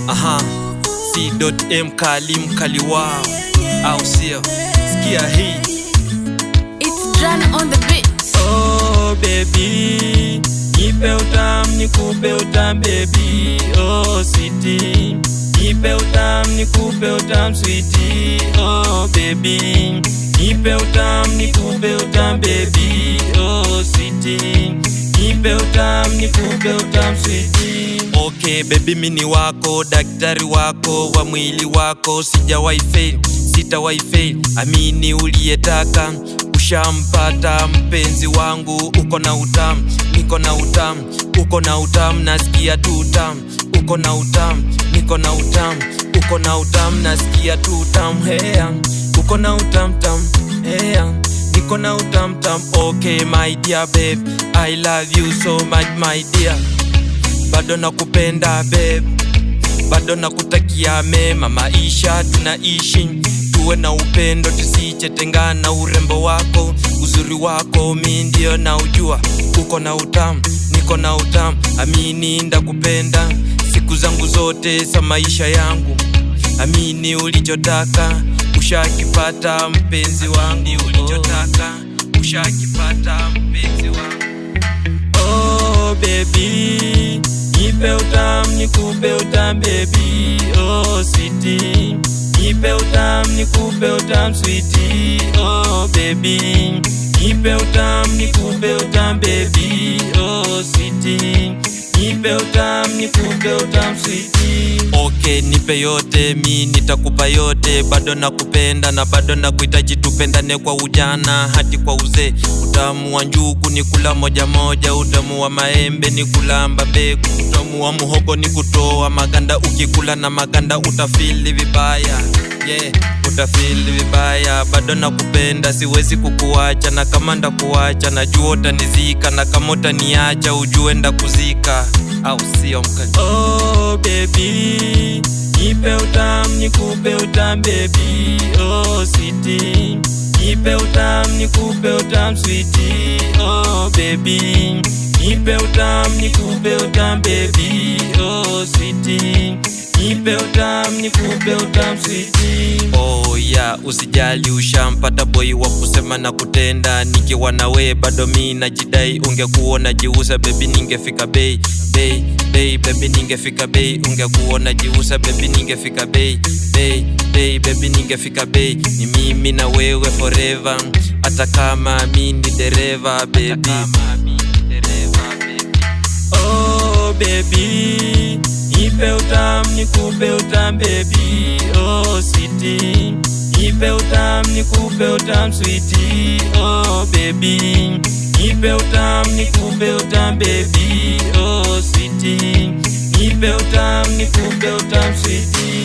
C.M mkali wao, au sio? Sikia hii. It's John on the beat. Oh baby, nipe utam nikupe utam baby. Oh sweetie, nipe utam nikupe utam sweetie. Oh baby, nipe utam nikupe utam baby. Oh sweetie, nipe utam nikupe utam sweetie. Okay baby, mini wako, daktari wako wa mwili wako, sijawahi fail, sitawahi fail. Amini uliyetaka ushampata mpenzi wangu. Uko na utamu, niko na utamu, uko na utamu, nasikia tu utamu. Uko na utamu, niko na utamu, uko na utamu, nasikia tu utamu. Hey, uko na utamu tamu, hey, niko na utamu tamu. Okay my dear babe, I love you so much my dear. Bado nakupenda babe, bado nakutakia mema maisha tunaishi. Tuwe na upendo tusiche tengana. Urembo wako, uzuri wako, mimi ndio na ujua. Uko na utamu, niko na utamu, amini ndakupenda siku zangu zote za maisha yangu. Amini ulichotaka ushakipata mpenzi wangu. Ulichotaka ushakipata mpenzi wangu. Oh baby, nipe utam nikupe utam baby. Oh sweetie, nipe utam nikupe utam sweetie. Oh baby, nipe utam nikupe utam baby. Oh sweetie, nipe utam nikupe utam sweetie. Okay nipe yote, mi nitakupa yote. Bado nakupenda na bado nakuhitaji, tupendane kwa ujana hadi kwa uzee. Utamu wa njugu ni kula moja moja, utamu wa maembe ni kulamba mbegu, utamu wa muhogo ni kutoa maganda. Ukikula na maganda utafili vibaya, yeah, utafili vibaya. Bado nakupenda, siwezi kukuacha, na kama ndakuacha najua utanizika, na kama utaniacha ujue ndakuzika, au sio mkali? Oh baby, nipe utam nikupe utam baby. Oh sweetie, nipe utam nikupe utam sweetie. Oh baby, nipe utam nikupe utam baby. Oh sweetie, nipe utam nikupe utam sweetie. Oh yeah, usijali ushampata boy wa kusema na kutenda. Nikiwa nawe bado mimi najidai, ungekuona jiuza baby ningefika bei. Baby ningefika bei, ungekuona jiuza baby ningefika bei. Baby ningefika bei. Ni mimi na wewe forever, hata kama mimi ni dereva baby. Oh baby, nipe utam nikupe utam baby. Oh sweetie, nipe utam nikupe utam sweetie. Oh baby, nipe utam nikupe utam baby. Oh sweetie, nipe utam nikupe utam sweetie.